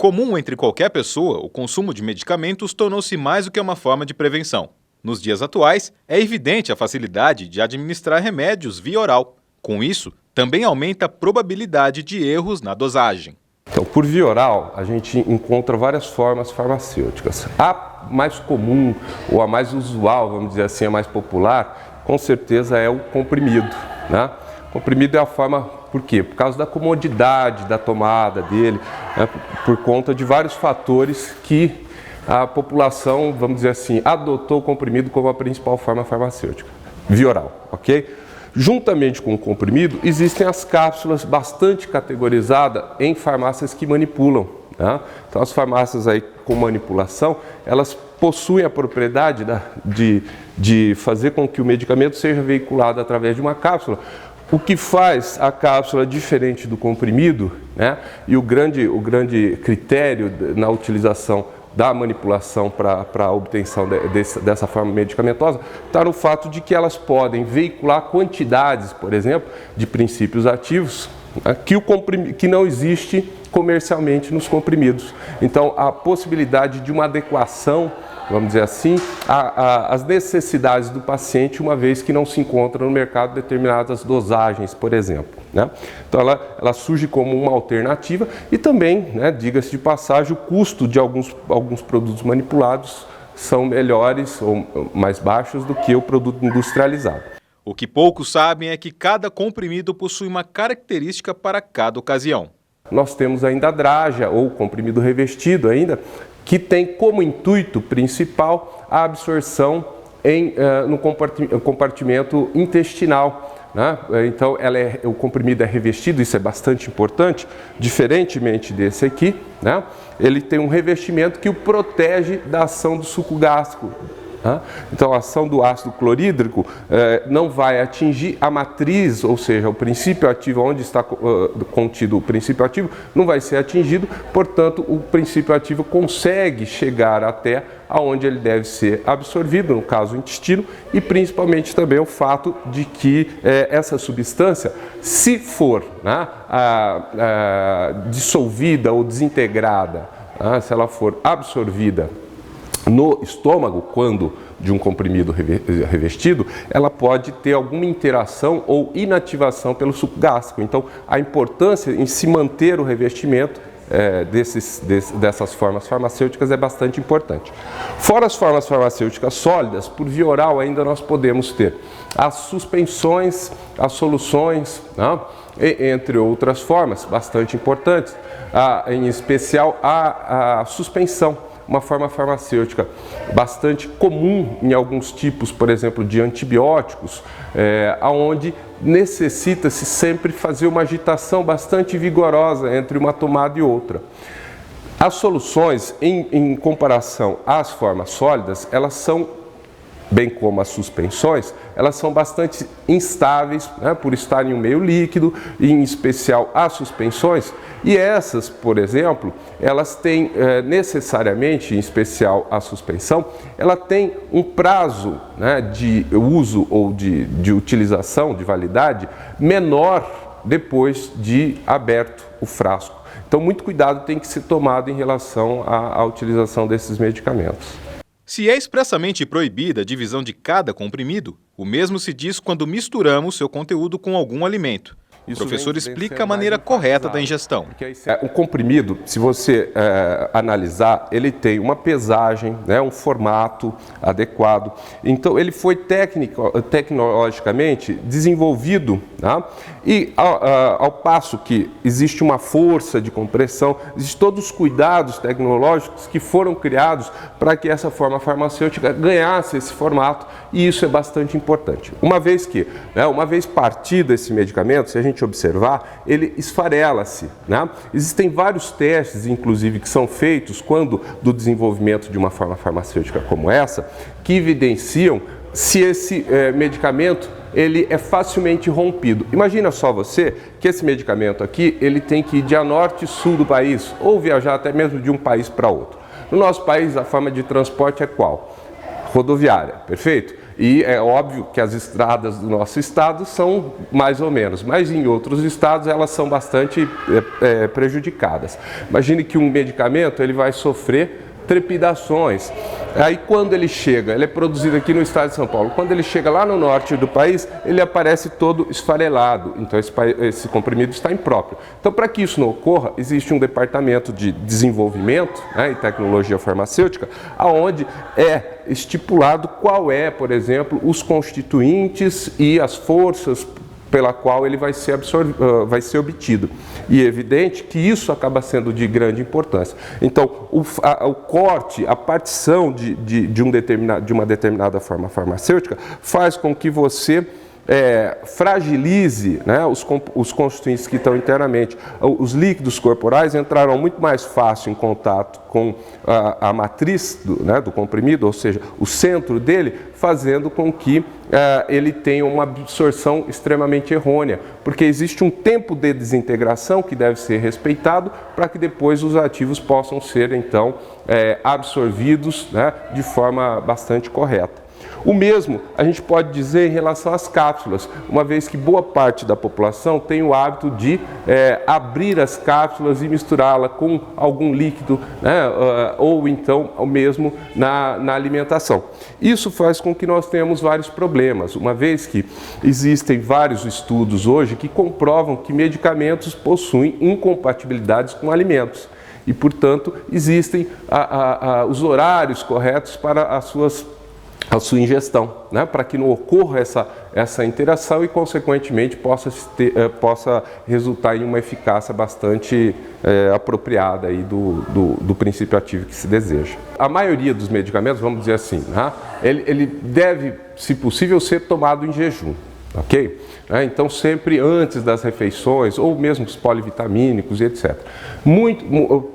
Comum entre qualquer pessoa, o consumo de medicamentos tornou-se mais do que uma forma de prevenção. Nos dias atuais, é evidente a facilidade de administrar remédios via oral. Com isso, também aumenta a probabilidade de erros na dosagem. Então, por via oral, a gente encontra várias formas farmacêuticas. A mais comum, ou a mais usual, vamos dizer assim, a mais popular, com certeza é o comprimido, né? O comprimido é a forma, por quê? Por causa da comodidade da tomada dele, né? Por conta de vários fatores que a população, vamos dizer assim, adotou o comprimido como a principal forma farmacêutica, via oral, ok? Juntamente com o comprimido, existem as cápsulas bastante categorizadas em farmácias que manipulam, né? Então, as farmácias aí com manipulação, elas possuem a propriedade de fazer com que o medicamento seja veiculado através de uma cápsula, o que faz a cápsula diferente do comprimido, né? E o grande critério na utilização da manipulação para a obtenção dessa forma medicamentosa está no fato de que elas podem veicular quantidades, por exemplo, de princípios ativos, né, que não existe comercialmente nos comprimidos. Então, a possibilidade de uma adequação, vamos dizer assim, às necessidades do paciente, uma vez que não se encontra no mercado determinadas dosagens, por exemplo, né? Então, ela surge como uma alternativa e também, né, diga-se de passagem, o custo de alguns produtos manipulados são melhores ou mais baixos do que o produto industrializado. O que poucos sabem é que cada comprimido possui uma característica para cada ocasião. Nós temos ainda a draja, ou comprimido revestido ainda, que tem como intuito principal a absorção no compartimento intestinal, né? Então, o comprimido é revestido, isso é bastante importante, diferentemente desse aqui, né? Ele tem um revestimento que o protege da ação do suco gástrico. Então, a ação do ácido clorídrico não vai atingir a matriz, ou seja, o princípio ativo, onde está contido o princípio ativo, não vai ser atingido, portanto, o princípio ativo consegue chegar até aonde ele deve ser absorvido, no caso o intestino, e principalmente também o fato de que essa substância, se for, né, dissolvida ou desintegrada, se ela for absorvida no estômago, quando de um comprimido revestido, ela pode ter alguma interação ou inativação pelo suco gástrico. Então, a importância em se manter o revestimento dessas formas farmacêuticas é bastante importante. Fora as formas farmacêuticas sólidas, por via oral ainda nós podemos ter as suspensões, as soluções, né? Entre outras formas bastante importantes, em especial a suspensão, uma forma farmacêutica bastante comum em alguns tipos, por exemplo, de antibióticos, onde necessita-se sempre fazer uma agitação bastante vigorosa entre uma tomada e outra. As soluções, em comparação às formas sólidas, elas são, bem como as suspensões, elas são bastante instáveis, né, por estarem em um meio líquido, em especial as suspensões, e essas, por exemplo, elas têm necessariamente, em especial a suspensão, ela tem um prazo, né, de uso ou de utilização, de validade, menor depois de aberto o frasco. Então, muito cuidado tem que ser tomado em relação à utilização desses medicamentos. Se é expressamente proibida a divisão de cada comprimido, o mesmo se diz quando misturamos seu conteúdo com algum alimento. O professor explica a maneira correta da ingestão. O comprimido, se você analisar, ele tem uma pesagem, né, um formato adequado. Então, ele foi tecnologicamente desenvolvido, né, e ao passo que existe uma força de compressão, existem todos os cuidados tecnológicos que foram criados para que essa forma farmacêutica ganhasse esse formato, e isso é bastante importante. Uma vez partido esse medicamento, se a gente observar, ele esfarela-se, né? Existem vários testes, inclusive, que são feitos quando do desenvolvimento de uma forma farmacêutica como essa, que evidenciam se esse medicamento ele é facilmente rompido. Imagina só você que esse medicamento aqui, ele tem que ir de norte e sul do país, ou viajar até mesmo de um país para outro. No nosso país, a forma de transporte é qual? rodoviária, perfeito? E é óbvio que as estradas do nosso estado são mais ou menos, mas em outros estados elas são bastante prejudicadas. Imagine que um medicamento ele vai sofrer trepidações. Aí quando ele chega, ele é produzido aqui no estado de São Paulo, quando ele chega lá no norte do país, ele aparece todo esfarelado, então esse comprimido está impróprio. Então, para que isso não ocorra, existe um departamento de desenvolvimento, né, e tecnologia farmacêutica, onde é estipulado qual é, por exemplo, os constituintes e as forças pela qual ele vai ser obtido. E é evidente que isso acaba sendo de grande importância. Então, o corte, a partição de uma determinada forma farmacêutica faz com que você fragilize, né, os constituintes que estão internamente. Os líquidos corporais entrarão muito mais fácil em contato com a matriz do comprimido, ou seja, o centro dele, fazendo com que ele tenha uma absorção extremamente errônea, porque existe um tempo de desintegração que deve ser respeitado para que depois os ativos possam ser, então, absorvidos, né, de forma bastante correta. O mesmo a gente pode dizer em relação às cápsulas, uma vez que boa parte da população tem o hábito de abrir as cápsulas e misturá-la com algum líquido, né, ou então mesmo na alimentação. Isso faz com que nós tenhamos vários problemas, uma vez que existem vários estudos hoje que comprovam que medicamentos possuem incompatibilidades com alimentos. E, portanto, existem os horários corretos para a sua ingestão, né, para que não ocorra essa interação e, consequentemente, possa resultar em uma eficácia bastante apropriada aí do princípio ativo que se deseja. A maioria dos medicamentos, vamos dizer assim, né, ele deve, se possível, ser tomado em jejum. Ok? Então, sempre antes das refeições, ou mesmo os polivitamínicos e etc.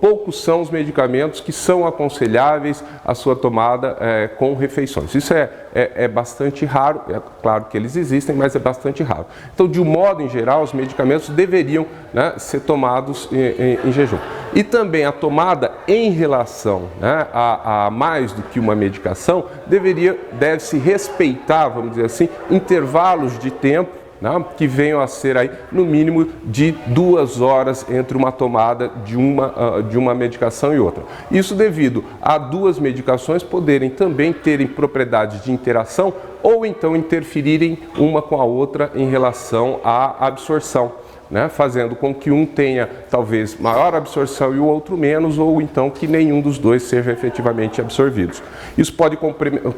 Poucos são os medicamentos que são aconselháveis a sua tomada com refeições. Isso é bastante raro, é claro que eles existem, mas é bastante raro. Então, de um modo em geral, os medicamentos deveriam, né, ser tomados em jejum. E também a tomada em relação, né, a mais do que uma medicação, deve-se respeitar, vamos dizer assim, intervalos de tempo, né, que venham a ser aí no mínimo de 2 horas entre uma tomada de uma medicação e outra. Isso devido a duas medicações poderem também terem propriedades de interação ou então interferirem uma com a outra em relação à absorção, né, fazendo com que um tenha talvez maior absorção e o outro menos, ou então que nenhum dos dois seja efetivamente absorvidos. Isso pode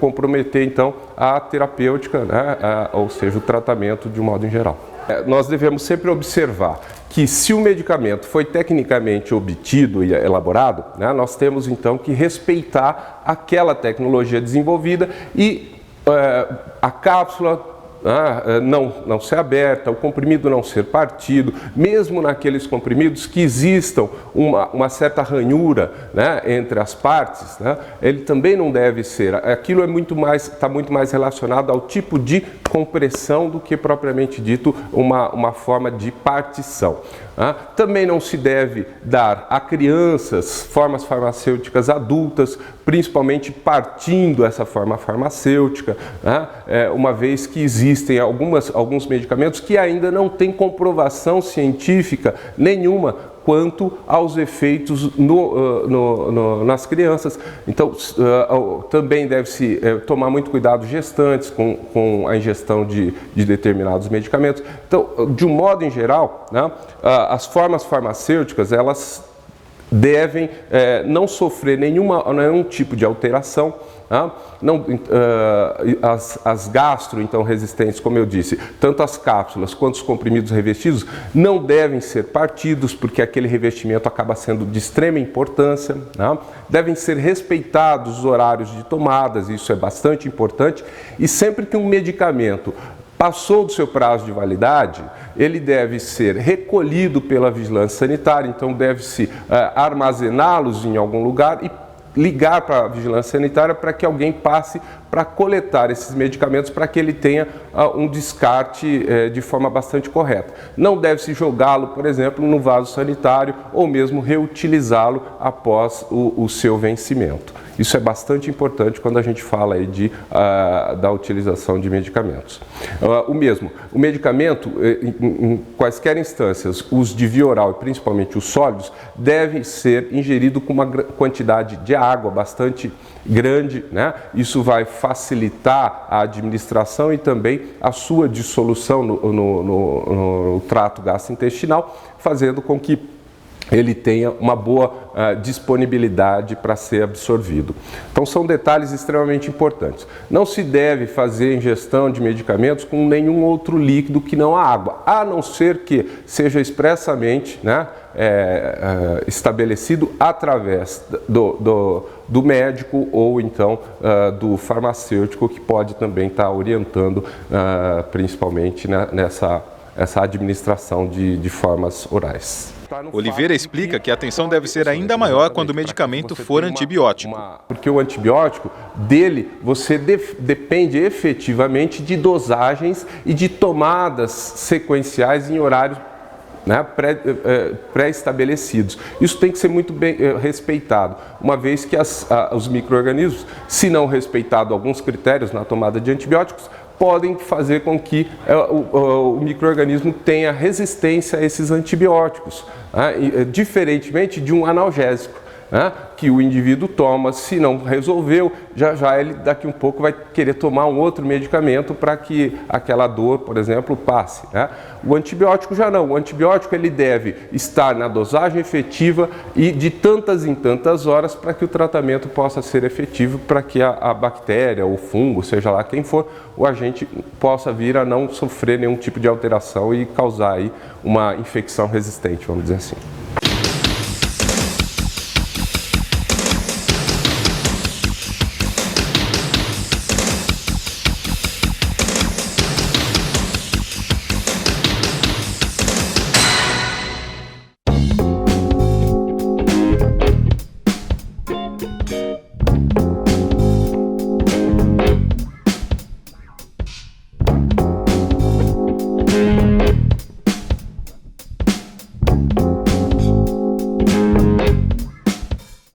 comprometer então a terapêutica, né, ou seja, o tratamento de um modo em geral. Nós devemos sempre observar que se o medicamento foi tecnicamente obtido e elaborado, né, nós temos então que respeitar aquela tecnologia desenvolvida e a cápsula não ser aberta, o comprimido não ser partido, mesmo naqueles comprimidos que existam uma certa ranhura, né, entre as partes, né, ele também não deve ser. Aquilo está muito mais relacionado ao tipo de compressão do que propriamente dito uma forma de partição. Também não se deve dar a crianças formas farmacêuticas adultas, principalmente partindo essa forma farmacêutica, né, uma vez que existem alguns medicamentos que ainda não têm comprovação científica nenhuma quanto aos efeitos nas crianças. Então, também deve-se tomar muito cuidado gestantes com a ingestão de determinados medicamentos. Então, de um modo em geral, né, as formas farmacêuticas, elas devem não sofrer nenhum tipo de alteração. As gastro, então, resistentes, como eu disse, tanto as cápsulas quanto os comprimidos revestidos não devem ser partidos, porque aquele revestimento acaba sendo de extrema importância. Devem ser respeitados os horários de tomadas, isso é bastante importante, e sempre que um medicamento passou do seu prazo de validade, ele deve ser recolhido pela vigilância sanitária, então deve-se armazená-los em algum lugar e ligar para a vigilância sanitária para que alguém passe para coletar esses medicamentos para que ele tenha um descarte de forma bastante correta. Não deve-se jogá-lo, por exemplo, no vaso sanitário ou mesmo reutilizá-lo após o seu vencimento. Isso é bastante importante quando a gente fala aí da utilização de medicamentos. O medicamento, em quaisquer instâncias, os de via oral e principalmente os sólidos, devem ser ingeridos com uma quantidade de água bastante grande, né? Isso vai facilitar a administração e também a sua dissolução no trato gastrointestinal, fazendo com que ele tenha uma boa disponibilidade para ser absorvido. Então são detalhes extremamente importantes. Não se deve fazer ingestão de medicamentos com nenhum outro líquido que não a água, a não ser que seja expressamente, né, estabelecido através do médico ou então do farmacêutico, que pode também estar orientando principalmente nessa administração de formas orais. Oliveira explica que a atenção deve ser ainda maior quando o medicamento for antibiótico. Porque o antibiótico, dele, você depende efetivamente de dosagens e de tomadas sequenciais em horários, né, pré-estabelecidos. Isso tem que ser muito bem respeitado, uma vez que os micro-organismos, se não respeitado alguns critérios na tomada de antibióticos, podem fazer com que o micro-organismo tenha resistência a esses antibióticos, né, diferentemente de um analgésico, né, que o indivíduo toma. Se não resolveu, já ele daqui um pouco vai querer tomar um outro medicamento para que aquela dor, por exemplo, passe, né? O antibiótico já não. O antibiótico ele deve estar na dosagem efetiva e de tantas em tantas horas para que o tratamento possa ser efetivo, para que a bactéria, o fungo, seja lá quem for, o agente possa vir a não sofrer nenhum tipo de alteração e causar aí uma infecção resistente, vamos dizer assim.